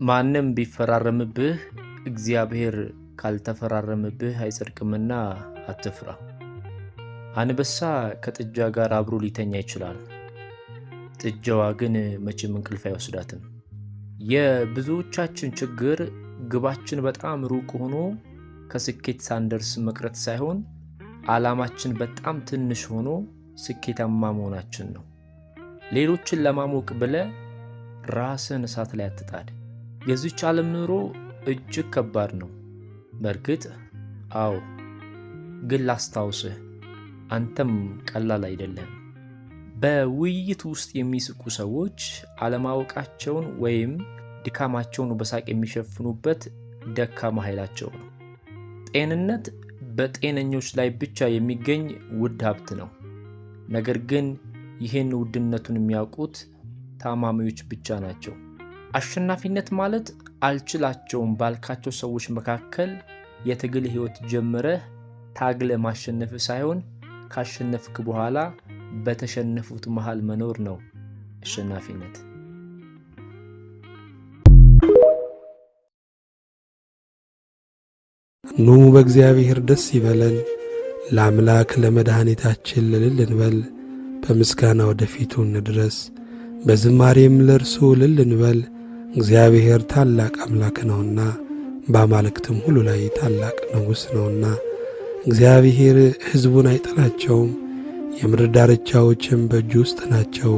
ማንም ቢፈራረምብህ እግዚአብሔር ካልተፈራረምብህ አይጸድቅምና አትፍራ። አንበሳ ከጥጃ ጋር አብሮ ሊተኛ ይችላል፣ ጥጃዋ ግን መቼም እንቅልፍ አይወስዳትም። የብዙዎቻችን ችግር ግባችን በጣም ሩቅ ሆኖ ከስኬት ሳንደርስ መቅረት ሳይሆን ዓላማችን በጣም ትንሽ ሆኖ ስኬታማ መሆናችን ነው። ሌሎችን ለማሞቅ ብለህ ራስን እሳት ላይ አትጣድ። የዚች ዓለም ኑሮ እጅግ ከባድ ነው። በእርግጥ አዎ፣ ግን ላስታውስህ አንተም ቀላል አይደለም። በውይይት ውስጥ የሚስቁ ሰዎች አለማወቃቸውን ወይም ድካማቸውን በሳቅ የሚሸፍኑበት ደካማ ኃይላቸው ነው። ጤንነት በጤነኞች ላይ ብቻ የሚገኝ ውድ ሀብት ነው። ነገር ግን ይህን ውድነቱን የሚያውቁት ታማሚዎች ብቻ ናቸው። አሸናፊነት ማለት አልችላቸውም ባልካቸው ሰዎች መካከል የትግል ህይወት ጀምረህ ታግለ ማሸነፍ ሳይሆን ካሸነፍክ በኋላ በተሸነፉት መሃል መኖር ነው አሸናፊነት። ኑ በእግዚአብሔር ደስ ይበለን፣ ለአምላክ ለመድኃኒታችን እልል እንበል። በምስጋና ወደፊቱ እንድረስ፣ በዝማሬም ለእርሱ እልል እንበል። እግዚአብሔር ታላቅ አምላክ ነውና በአማልክትም ሁሉ ላይ ታላቅ ንጉሥ ነውና። እግዚአብሔር ሕዝቡን አይጥላቸውም፣ የምድር ዳርቻዎችም በእጁ ውስጥ ናቸው።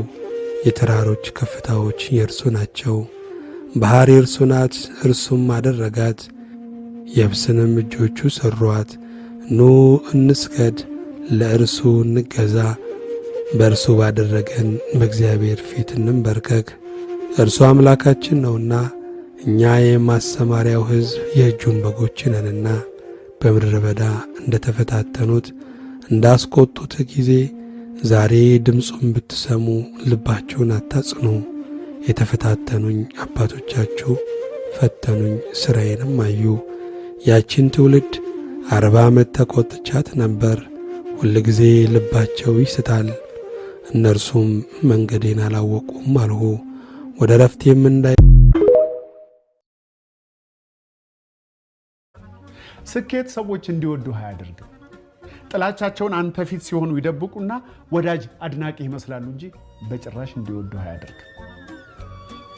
የተራሮች ከፍታዎች የእርሱ ናቸው። ባሕር የእርሱ ናት፣ እርሱም አደረጋት። የብስንም እጆቹ ሠሩአት። ኑ እንስገድ፣ ለእርሱ እንገዛ፣ በእርሱ ባደረገን በእግዚአብሔር ፊት እንንበርከክ። እርሱ አምላካችን ነውና እኛ የማሰማሪያው ሕዝብ የእጁን በጎች ነንና። በምድረ በዳ እንደ ተፈታተኑት እንዳስቈጡት ጊዜ ዛሬ ድምፁን ብትሰሙ ልባችሁን አታጽኑ። የተፈታተኑኝ አባቶቻችሁ ፈተኑኝ፣ ሥራዬንም አዩ። ያችን ትውልድ 40 ዓመት ተቈጥቻት ነበር። ሁል ጊዜ ልባቸው ይስታል፣ እነርሱም መንገዴን አላወቁም አልሁ። ወደ ረፍቴም ስኬት ሰዎች እንዲወዱህ አያደርግም። ጥላቻቸውን አንተ ፊት ሲሆኑ ይደብቁና ወዳጅ አድናቂ ይመስላሉ እንጂ በጭራሽ እንዲወዱህ አያደርግም።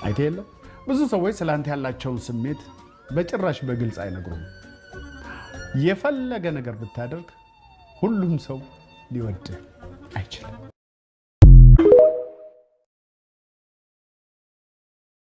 አይተህ የለም ብዙ ሰዎች ስላንተ ያላቸውን ስሜት በጭራሽ በግልጽ አይነግሩም። የፈለገ ነገር ብታደርግ ሁሉም ሰው ሊወድህ አይችልም።